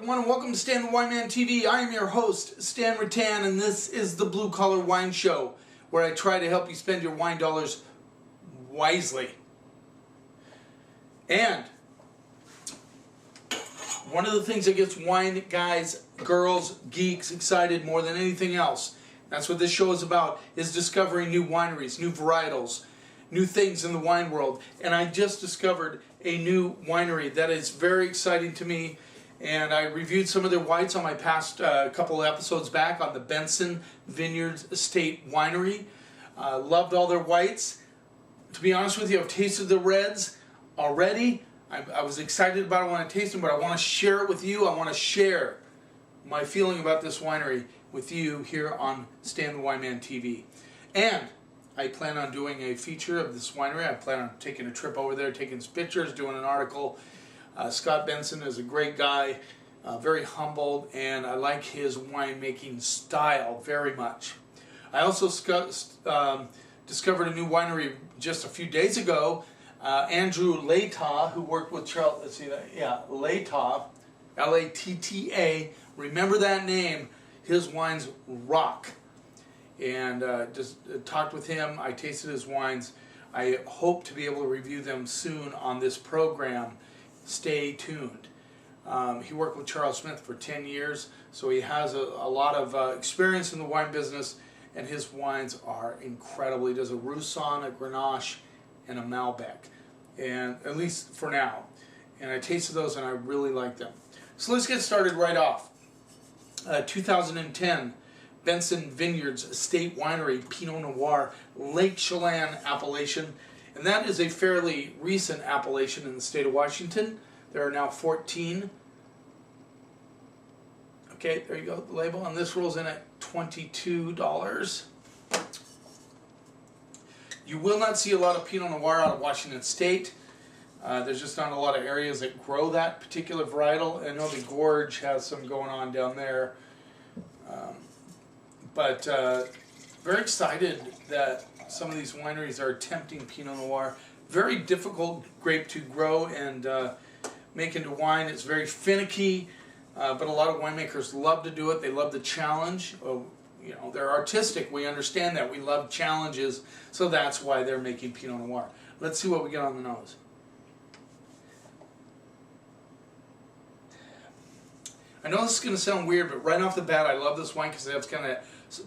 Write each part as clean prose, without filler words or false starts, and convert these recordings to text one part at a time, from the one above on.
everyone, and welcome to Stan the Wine Man TV. I am your host, Stan Rattan, and this is the Blue Collar Wine Show, where I try to help you spend your wine dollars wisely. And one of the things that gets wine guys, girls, geeks excited more than anything else, that's what this show is about, is discovering new wineries, new varietals, new things in the wine world. And I just discovered a new winery that is very exciting to me, and I reviewed some of their whites on my past couple of episodes back on the Benson Vineyards Estate Winery. Loved all their whites. To be honest with you, I've tasted the reds already. I was excited about it when I tasted them, but I want to share it with you. I want to share my feeling about this winery with you here on Stan the Wine Man TV. And I plan on doing a feature of this winery. I plan on taking a trip over there, taking some pictures, doing an article. Scott Benson is a great guy, very humble, and I like his winemaking style very much. I also discovered a new winery just a few days ago. Andrew Latta, who worked with Charles, let's see that, yeah, Latta, L-A-T-T-A. Remember that name. His wines rock. And just talked with him. I tasted his wines. I hope to be able to review them soon on this program. Stay tuned. He worked with Charles Smith for 10 years, so he has a lot of experience in the wine business, and his wines are incredible. He does a Roussanne, a Grenache, and a Malbec, and at least for now. And I tasted those, and I really like them. So let's get started right off. 2010. Benson Vineyards Estate Winery, Pinot Noir, Lake Chelan appellation. And that is a fairly recent appellation in the state of Washington. There are now 14. Okay, there you go, the label. And this rolls in at $22. You will not see a lot of Pinot Noir out of Washington State. There's just not a lot of areas that grow that particular varietal. I know the Gorge has some going on down there. But very excited that some of these wineries are attempting Pinot Noir. Very difficult grape to grow and make into wine. It's very finicky, but a lot of winemakers love to do it. They love the challenge. You know, they're artistic. We understand that. We love challenges, so that's why they're making Pinot Noir. Let's see what we get on the nose. I know this is going to sound weird, but right off the bat, I love this wine because it has kind of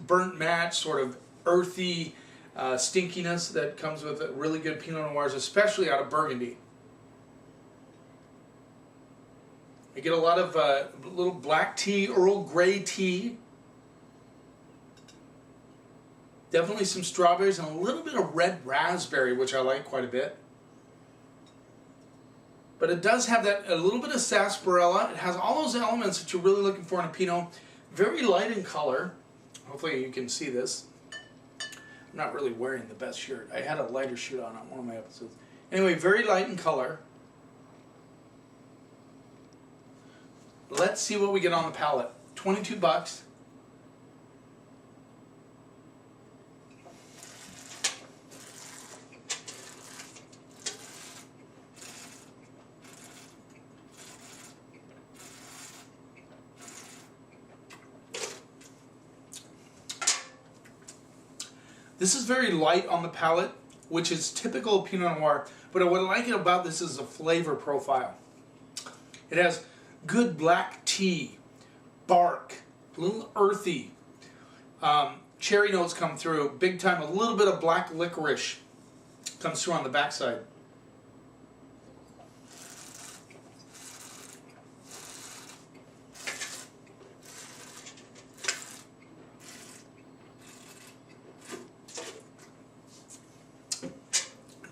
burnt match, sort of earthy stinkiness that comes with really good Pinot Noirs, especially out of Burgundy. I get a lot of little black tea, Earl Grey tea. Definitely some strawberries and a little bit of red raspberry, which I like quite a bit. But it does have that a little bit of sarsaparilla. It has all those elements that you're really looking for in a Pinot. Very light in color. Hopefully you can see this. I'm not really wearing the best shirt. I had a lighter shirt on one of my episodes. Anyway, very light in color. Let's see what we get on the palate. $22. This is very light on the palate, which is typical of Pinot Noir, but what I like about this is the flavor profile. It has good black tea, bark, a little earthy, cherry notes come through, big time, a little bit of black licorice comes through on the backside.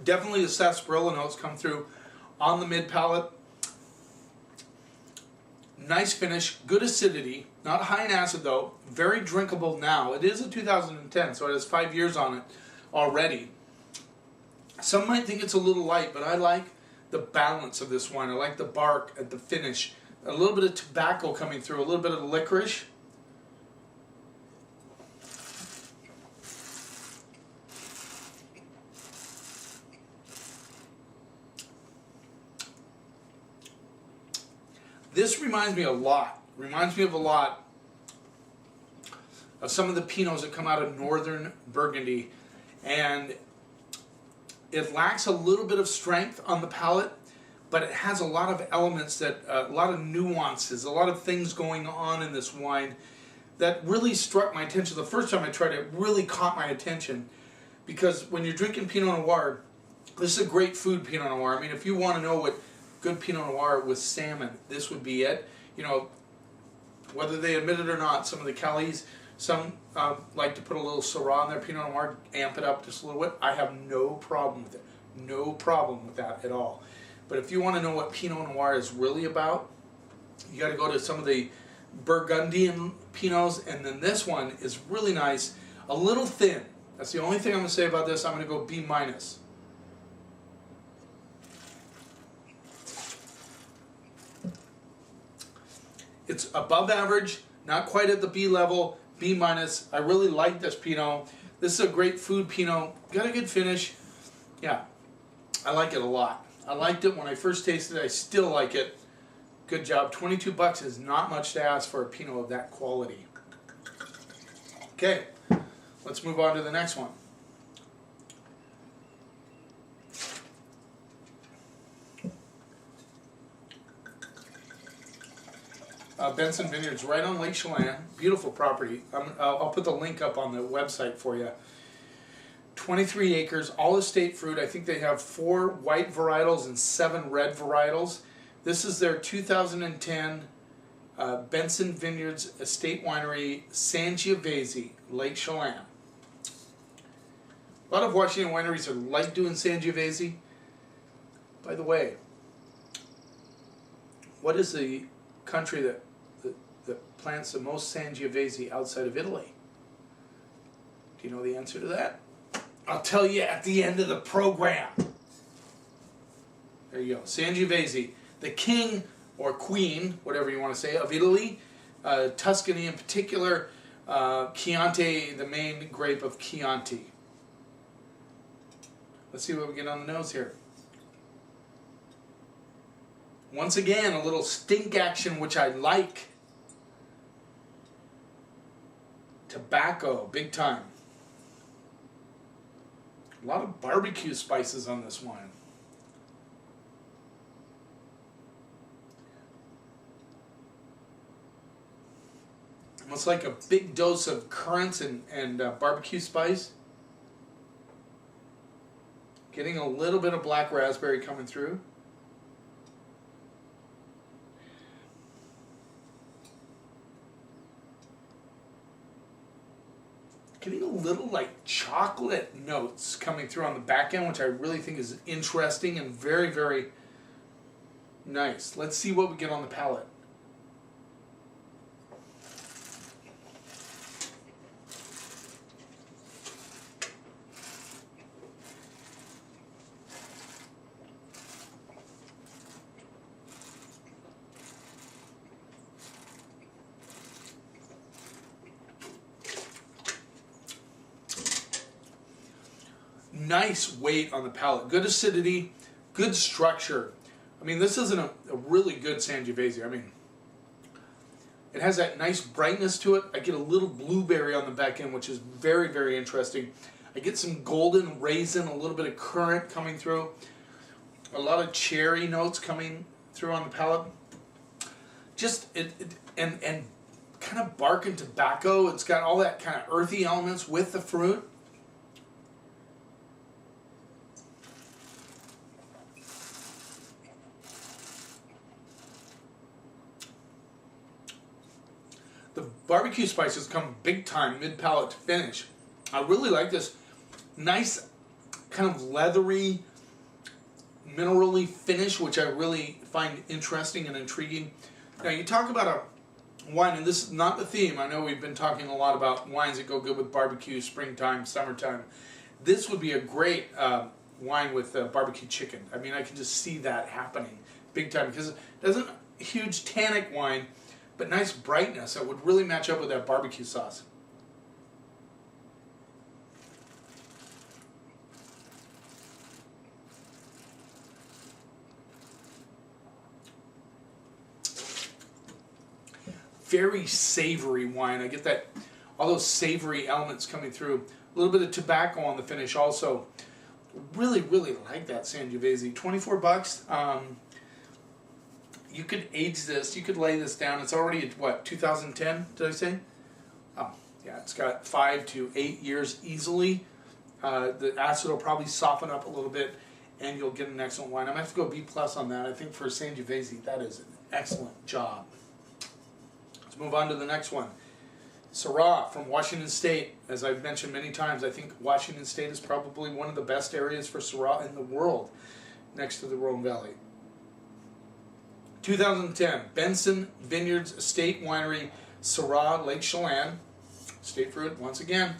Definitely the sarsaparilla notes come through on the mid palate. Nice finish, good acidity, not high in acid though, very drinkable now. It is a 2010, so it has 5 years on it already. Some might think it's a little light, but I like the balance of this wine. I like the bark at the finish. A little bit of tobacco coming through, a little bit of the licorice. This reminds me a lot. Reminds me of a lot of some of the Pinots that come out of northern Burgundy, and it lacks a little bit of strength on the palate, but it has a lot of elements that, a lot of nuances, a lot of things going on in this wine that really struck my attention. The first time I tried it, it really caught my attention, because when you're drinking Pinot Noir, this is a great food Pinot Noir. I mean, if you want to know what good Pinot Noir with salmon, this would be it. You know, whether they admit it or not, some of the Calais, some like to put a little Syrah in their Pinot Noir, amp it up just a little bit. I have no problem with it. No problem with that at all. But if you want to know what Pinot Noir is really about, you got to go to some of the Burgundian Pinots, and then this one is really nice, a little thin. That's the only thing I'm going to say about this. I'm going to go B-. It's above average, not quite at the B level, B-. I really like this Pinot. This is a great food Pinot. Got a good finish. Yeah, I like it a lot. I liked it when I first tasted it. I still like it. Good job. $22 is not much to ask for a Pinot of that quality. Okay, let's move on to the next one. Benson Vineyards, right on Lake Chelan. Beautiful property. I'll put the link up on the website for you. 23 acres, all estate fruit. I think they have 4 white varietals and 7 red varietals. This is their 2010 Benson Vineyards Estate Winery, Sangiovese, Lake Chelan. A lot of Washington wineries are like doing Sangiovese. By the way, what is the country that plants the most Sangiovese outside of Italy? Do you know the answer to that? I'll tell you at the end of the program. There you go. Sangiovese, the king or queen, whatever you want to say, of Italy, Tuscany in particular, Chianti, the main grape of Chianti. Let's see what we get on the nose here. Once again, a little stink action, which I like. Tobacco, big time. A lot of barbecue spices on this wine. Almost like a big dose of currants and barbecue spice. Getting a little bit of black raspberry coming through. Getting a little like chocolate notes coming through on the back end, which I really think is interesting and very, very nice. Let's see what we get on the palate. Nice weight on the palate, good acidity, good structure. I mean, this isn't a really good Sangiovese. I mean, it has that nice brightness to it. I get a little blueberry on the back end, which is very, very interesting. I get some golden raisin, a little bit of currant coming through, a lot of cherry notes coming through on the palate. Just and kind of bark and tobacco. It's got all that kind of earthy elements with the fruit. The barbecue spices come big time, mid-palate to finish. I really like this nice kind of leathery, minerally finish, which I really find interesting and intriguing. Now, you talk about a wine, and this is not the theme. I know we've been talking a lot about wines that go good with barbecue, springtime, summertime. This would be a great wine with barbecue chicken. I mean, I can just see that happening big time, because it doesn't a huge tannic wine, but nice brightness that would really match up with that barbecue sauce. very savory wine. I get that, all those savory elements coming through. A little bit of tobacco on the finish also. Really, really like that Sangiovese. 24 bucks. You could age this, you could lay this down. It's already at what, 2010, did I say? Oh, yeah, it's got 5 to 8 years easily. The acid will probably soften up a little bit, and you'll get an excellent wine. I'm going to have to go B+ on that. I think for Sangiovese, that is an excellent job. Let's move on to the next one. Syrah from Washington State. As I've mentioned many times, I think Washington State is probably one of the best areas for Syrah in the world, next to the Rhone Valley. 2010, Benson Vineyards Estate Winery, Syrah, Lake Chelan. State fruit, once again.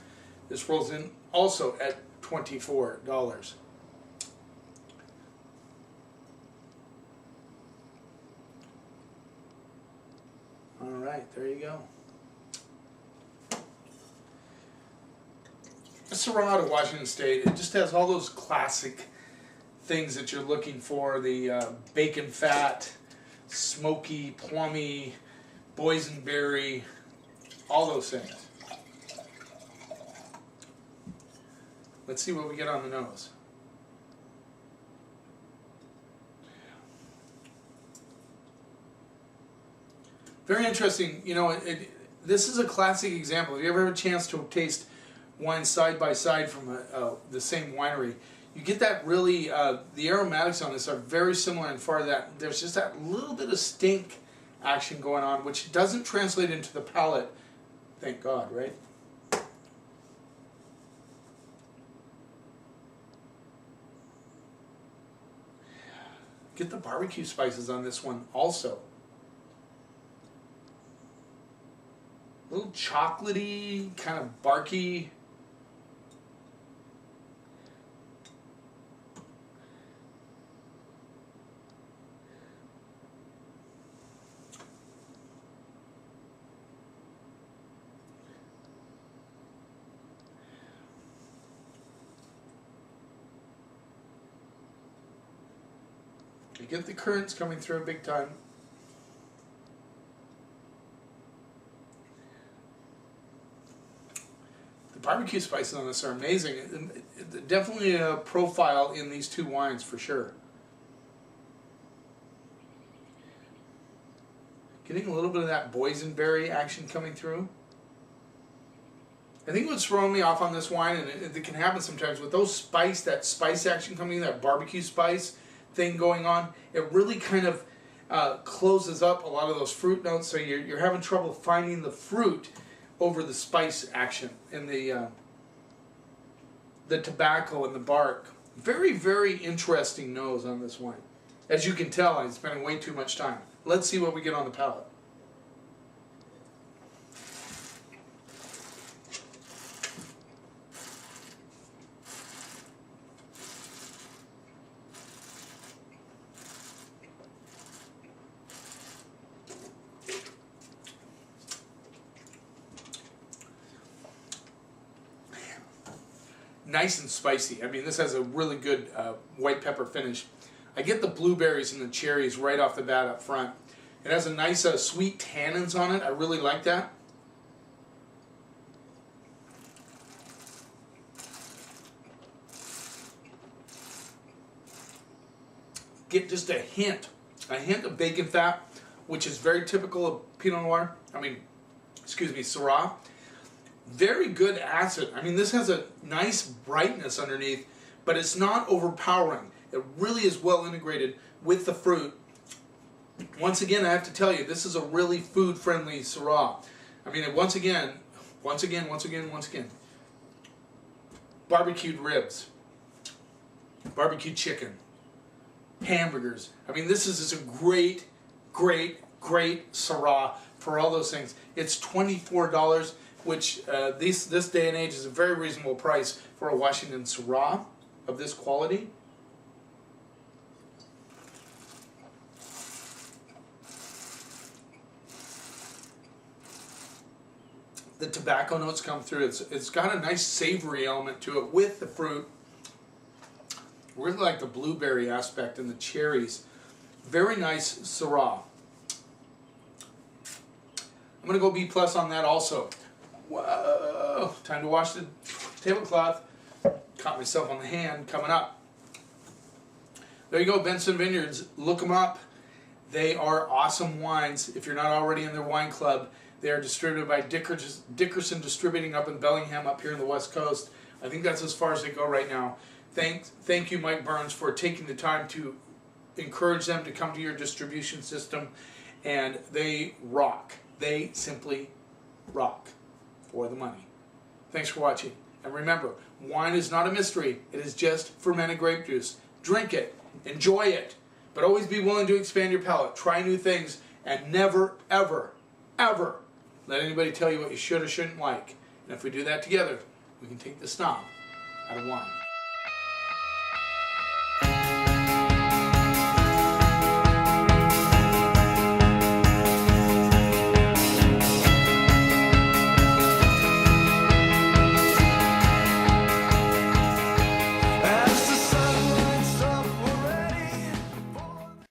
This rolls in also at $24. All right, there you go. The Syrah to Washington State, it just has all those classic things that you're looking for. The bacon fat, smoky, plummy, boysenberry, all those things. Let's see what we get on the nose. Very interesting. You know, this is a classic example. If you ever have a chance to taste wine side by side from the same winery, you get that really, the aromatics on this are very similar in far that there's just that little bit of stink action going on, which doesn't translate into the palate, thank God, right? Get the barbecue spices on this one also. A little chocolatey, kind of barky. You get the currants coming through big time. The barbecue spices on this are amazing. Definitely a profile in these two wines for sure. Getting a little bit of that boysenberry action coming through. I think what's throwing me off on this wine, and it can happen sometimes with those that spice action coming in, that barbecue spice thing going on, it really kind of closes up a lot of those fruit notes, so you're having trouble finding the fruit over the spice action and the tobacco and the bark. Very, very interesting nose on this wine. As you can tell, I'm spending way too much time. Let's see what we get on the palate. Nice and spicy. I mean, this has a really good white pepper finish. I get the blueberries and the cherries right off the bat up front. It has a nice sweet tannins on it. I really like that. Get just a hint of bacon fat, which is very typical of Pinot Noir. Syrah. Very good acid. I mean, this has a nice brightness underneath, but it's not overpowering. It really is well integrated with the fruit. Once again, I have to tell you, this is a really food-friendly Syrah. I mean, once again, barbecued ribs, barbecued chicken, hamburgers. I mean, this is a great, great, great Syrah for all those things. It's $24, which this day and age is a very reasonable price for a Washington Syrah of this quality. The tobacco notes come through. It's got a nice savory element to it with the fruit. Really like the blueberry aspect and the cherries. Very nice Syrah. I'm going to go B+ on that also. Whoa, time to wash the tablecloth. Caught myself on the hand coming up. There you go, Benson Vineyards. Look them up. They are awesome wines. If you're not already in their wine club, they are distributed by Dickerson Distributing up in Bellingham, up here in the West Coast. I think that's as far as they go right now. Thank you, Mike Burns, for taking the time to encourage them to come to your distribution system. And they rock. They simply rock for the money. Thanks for watching. And remember, wine is not a mystery. It is just fermented grape juice. Drink it. Enjoy it. But always be willing to expand your palate. Try new things. And never, ever, ever let anybody tell you what you should or shouldn't like. And if we do that together, we can take the snob out of wine.